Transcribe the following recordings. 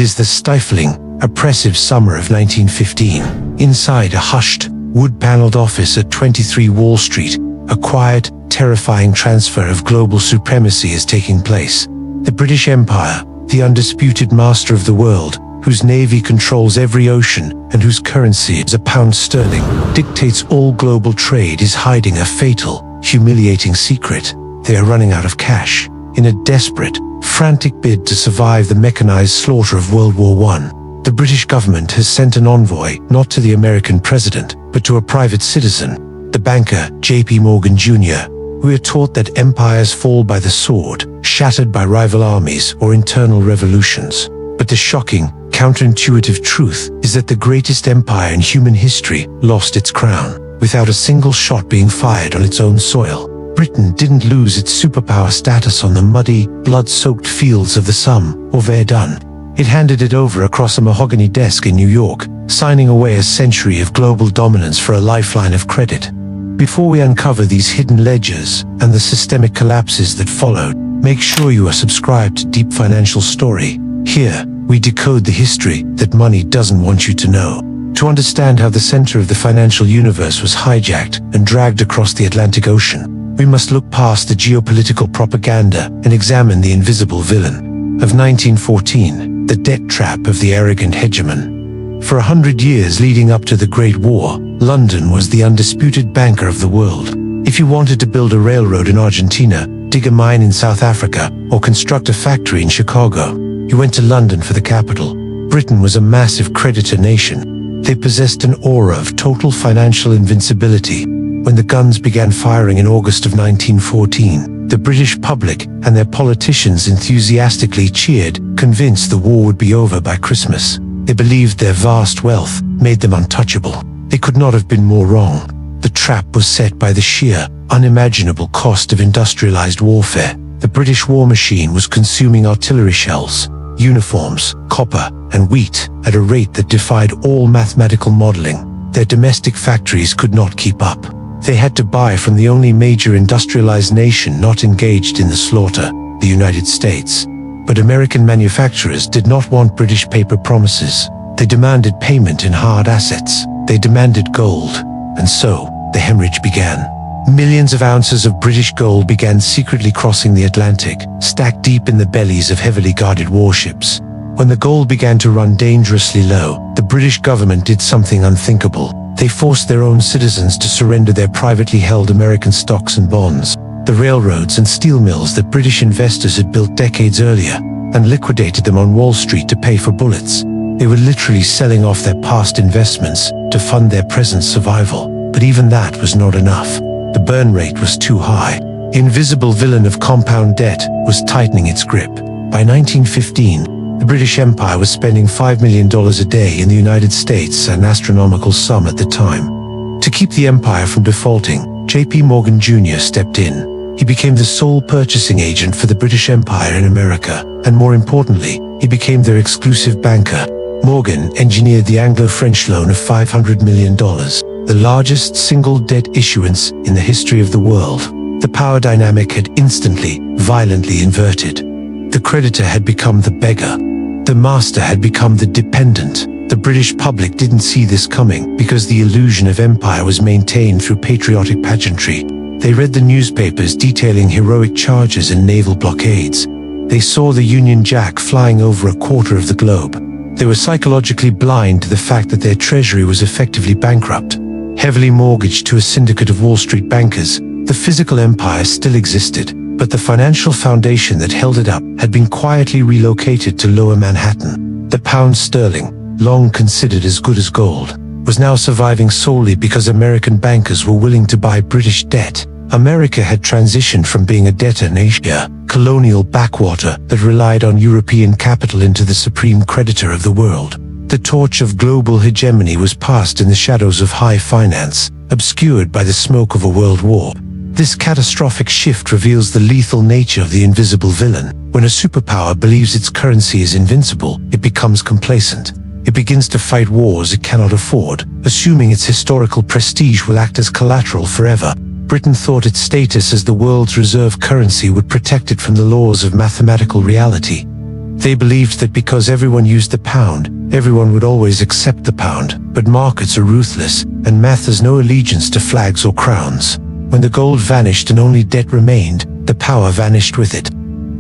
It is the stifling, oppressive summer of 1915. Inside a hushed, wood-paneled office at 23 Wall Street, a quiet, terrifying transfer of global supremacy is taking place. The British Empire, the undisputed master of the world, whose navy controls every ocean and whose currency is a pound sterling, dictates all global trade, is hiding a fatal, humiliating secret. They are running out of cash. In a desperate, frantic bid to survive the mechanized slaughter of World War I, the British government has sent an envoy not to the American president, but to a private citizen, the banker J.P. Morgan Jr. We are taught that empires fall by the sword, shattered by rival armies or internal revolutions. But the shocking, counterintuitive truth is that the greatest empire in human history lost its crown, without a single shot being fired on its own soil. Britain didn't lose its superpower status on the muddy, blood-soaked fields of the Somme or Verdun. It handed it over across a mahogany desk in New York, signing away a century of global dominance for a lifeline of credit. Before we uncover these hidden ledgers and the systemic collapses that followed, make sure you are subscribed to Deep Financial Story. Here, we decode the history that money doesn't want you to know. To understand how the center of the financial universe was hijacked and dragged across the Atlantic Ocean, we must look past the geopolitical propaganda and examine the invisible villain of 1914, the debt trap of the arrogant hegemon. For 100 years leading up to the Great War, London was the undisputed banker of the world. If you wanted to build a railroad in Argentina, dig a mine in South Africa, or construct a factory in Chicago, you went to London for the capital. Britain was a massive creditor nation. They possessed an aura of total financial invincibility. When the guns began firing in August of 1914, the British public and their politicians enthusiastically cheered, convinced the war would be over by Christmas. They believed their vast wealth made them untouchable. They could not have been more wrong. The trap was set by the sheer, unimaginable cost of industrialized warfare. The British war machine was consuming artillery shells, uniforms, copper, and wheat at a rate that defied all mathematical modeling. Their domestic factories could not keep up. They had to buy from the only major industrialized nation not engaged in the slaughter, the United States. But American manufacturers did not want British paper promises. They demanded payment in hard assets. They demanded gold. And so, the hemorrhage began. Millions of ounces of British gold began secretly crossing the Atlantic, stacked deep in the bellies of heavily guarded warships. When the gold began to run dangerously low, the British government did something unthinkable. They forced their own citizens to surrender their privately held American stocks and bonds, the railroads and steel mills that British investors had built decades earlier, and liquidated them on Wall Street to pay for bullets. They were literally selling off their past investments to fund their present survival. But even that was not enough. The burn rate was too high. The invisible villain of compound debt was tightening its grip. By 1915, the British Empire was spending $5 million a day in the United States, an astronomical sum at the time. To keep the empire from defaulting, J.P. Morgan Jr. stepped in. He became the sole purchasing agent for the British Empire in America, and more importantly, he became their exclusive banker. Morgan engineered the Anglo-French loan of $500 million, the largest single debt issuance in the history of the world. The power dynamic had instantly, violently inverted. The creditor had become the beggar. The master had become the dependent. The British public didn't see this coming because the illusion of empire was maintained through patriotic pageantry. They read the newspapers detailing heroic charges and naval blockades. They saw the Union Jack flying over a quarter of the globe. They were psychologically blind to the fact that their treasury was effectively bankrupt. Heavily mortgaged to a syndicate of Wall Street bankers, the physical empire still existed, but the financial foundation that held it up had been quietly relocated to Lower Manhattan. The pound sterling, long considered as good as gold, was now surviving solely because American bankers were willing to buy British debt. America had transitioned from being a debtor nation, a colonial backwater that relied on European capital, into the supreme creditor of the world. The torch of global hegemony was passed in the shadows of high finance, obscured by the smoke of a world war. This catastrophic shift reveals the lethal nature of the invisible villain. When a superpower believes its currency is invincible, it becomes complacent. It begins to fight wars it cannot afford, assuming its historical prestige will act as collateral forever. Britain thought its status as the world's reserve currency would protect it from the laws of mathematical reality. They believed that because everyone used the pound, everyone would always accept the pound. But markets are ruthless, and math has no allegiance to flags or crowns. When the gold vanished and only debt remained, the power vanished with it.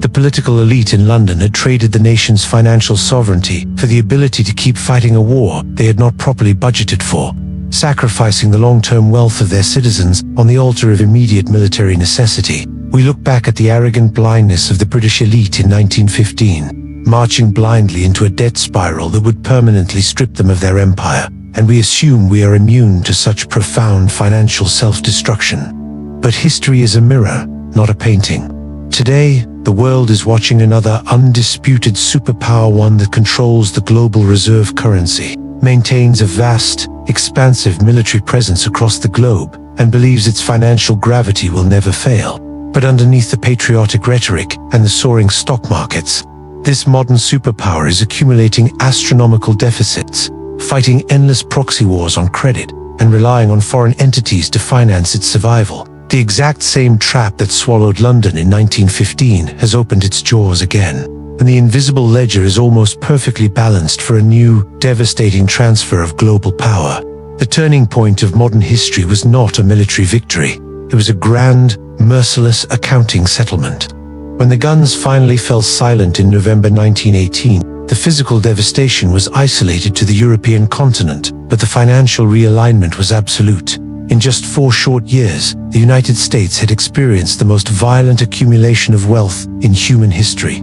The political elite in London had traded the nation's financial sovereignty for the ability to keep fighting a war they had not properly budgeted for, sacrificing the long-term wealth of their citizens on the altar of immediate military necessity. We look back at the arrogant blindness of the British elite in 1915, marching blindly into a debt spiral that would permanently strip them of their empire, and we assume we are immune to such profound financial self-destruction. But history is a mirror, not a painting. Today, the world is watching another undisputed superpower, one that controls the global reserve currency, maintains a vast, expansive military presence across the globe, and believes its financial gravity will never fail. But underneath the patriotic rhetoric and the soaring stock markets, this modern superpower is accumulating astronomical deficits, fighting endless proxy wars on credit, and relying on foreign entities to finance its survival. The exact same trap that swallowed London in 1915 has opened its jaws again, and the invisible ledger is almost perfectly balanced for a new, devastating transfer of global power. The turning point of modern history was not a military victory. It was a grand, merciless accounting settlement. When the guns finally fell silent in November 1918, the physical devastation was isolated to the European continent, but the financial realignment was absolute. In just 4 short years, the United States had experienced the most violent accumulation of wealth in human history.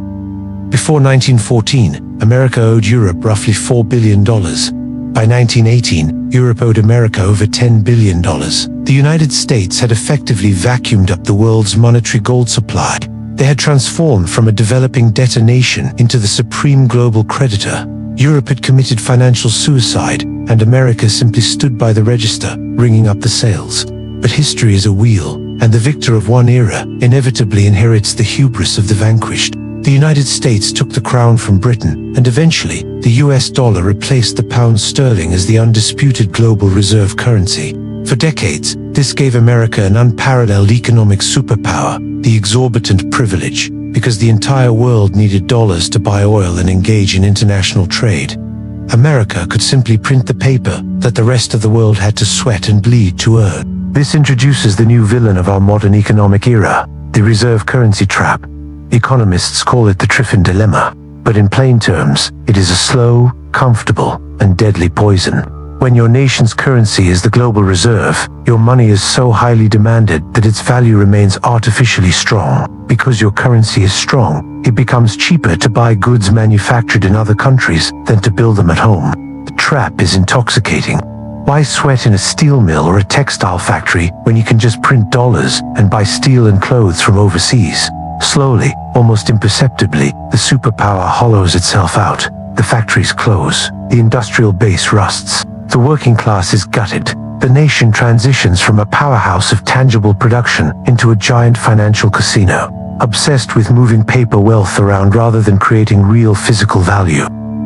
Before 1914, America owed Europe roughly $4 billion. By 1918, Europe owed America over $10 billion. The United States had effectively vacuumed up the world's monetary gold supply. They had transformed from a developing debtor nation into the supreme global creditor. Europe had committed financial suicide, and America simply stood by the register, ringing up the sails. But history is a wheel, and the victor of one era inevitably inherits the hubris of the vanquished. The United States took the crown from Britain, and eventually, the US dollar replaced the pound sterling as the undisputed global reserve currency. For decades, this gave America an unparalleled economic superpower, the exorbitant privilege, because the entire world needed dollars to buy oil and engage in international trade. America could simply print the paper that the rest of the world had to sweat and bleed to earn. This introduces the new villain of our modern economic era, the reserve currency trap. Economists call it the Triffin Dilemma, but in plain terms, it is a slow, comfortable, and deadly poison. When your nation's currency is the global reserve, your money is so highly demanded that its value remains artificially strong. Because your currency is strong, it becomes cheaper to buy goods manufactured in other countries than to build them at home. The trap is intoxicating. Why sweat in a steel mill or a textile factory when you can just print dollars and buy steel and clothes from overseas? Slowly, almost imperceptibly, the superpower hollows itself out. The factories close. The industrial base rusts. The working class is gutted. The nation transitions from a powerhouse of tangible production into a giant financial casino, obsessed with moving paper wealth around rather than creating real physical value.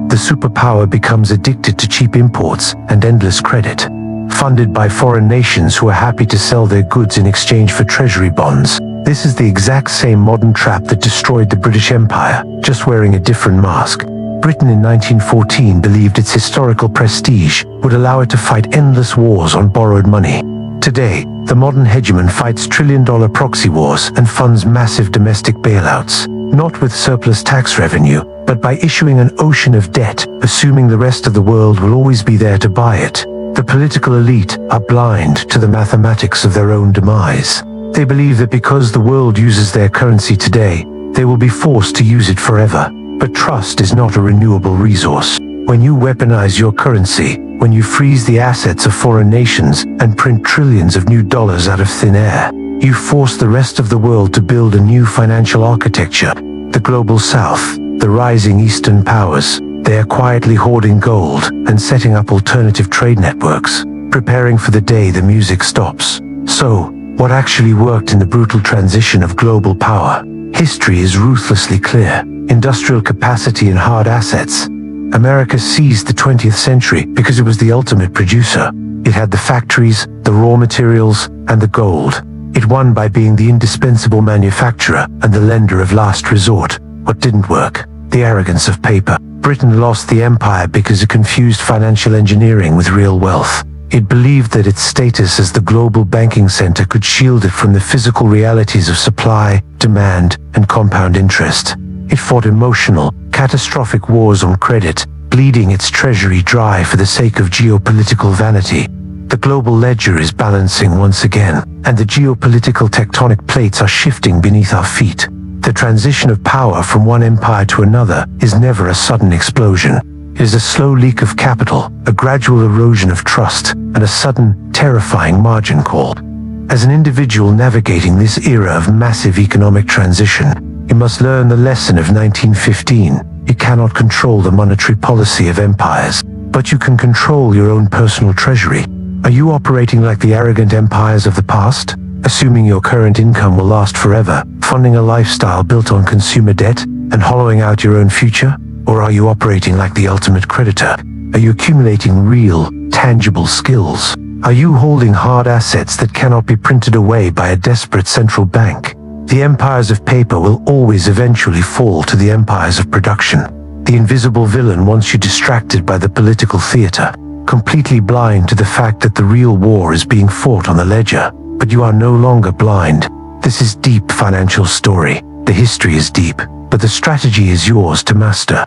The superpower becomes addicted to cheap imports and endless credit, funded by foreign nations who are happy to sell their goods in exchange for treasury bonds. This is the exact same modern trap that destroyed the British Empire, just wearing a different mask. Britain in 1914 believed its historical prestige would allow it to fight endless wars on borrowed money. Today, the modern hegemon fights trillion-dollar proxy wars and funds massive domestic bailouts, not with surplus tax revenue, but by issuing an ocean of debt, assuming the rest of the world will always be there to buy it. The political elite are blind to the mathematics of their own demise. They believe that because the world uses their currency today, they will be forced to use it forever. But trust is not a renewable resource. When you weaponize your currency, when you freeze the assets of foreign nations and print trillions of new dollars out of thin air, you force the rest of the world to build a new financial architecture. The global south, the rising eastern powers, they are quietly hoarding gold and setting up alternative trade networks, preparing for the day the music stops. So, what actually worked in the brutal transition of global power? History is ruthlessly clear. Industrial capacity and hard assets. America seized the 20th century because it was the ultimate producer. It had the factories, the raw materials, and the gold. It won by being the indispensable manufacturer and the lender of last resort. What didn't work? The arrogance of paper. Britain lost the empire because it confused financial engineering with real wealth. It believed that its status as the global banking center could shield it from the physical realities of supply, demand, and compound interest. It fought emotional, catastrophic wars on credit, bleeding its treasury dry for the sake of geopolitical vanity. The global ledger is balancing once again, and the geopolitical tectonic plates are shifting beneath our feet. The transition of power from one empire to another is never a sudden explosion. It is a slow leak of capital, a gradual erosion of trust, and a sudden, terrifying margin call. As an individual navigating this era of massive economic transition, you must learn the lesson of 1915. You cannot control the monetary policy of empires, but you can control your own personal treasury. Are you operating like the arrogant empires of the past, assuming your current income will last forever, funding a lifestyle built on consumer debt, and hollowing out your own future? Or are you operating like the ultimate creditor? Are you accumulating real, tangible skills? Are you holding hard assets that cannot be printed away by a desperate central bank? The empires of paper will always eventually fall to the empires of production. The invisible villain wants you distracted by the political theater, completely blind to the fact that the real war is being fought on the ledger. But you are no longer blind. This is deep financial story. The history is deep, but the strategy is yours to master.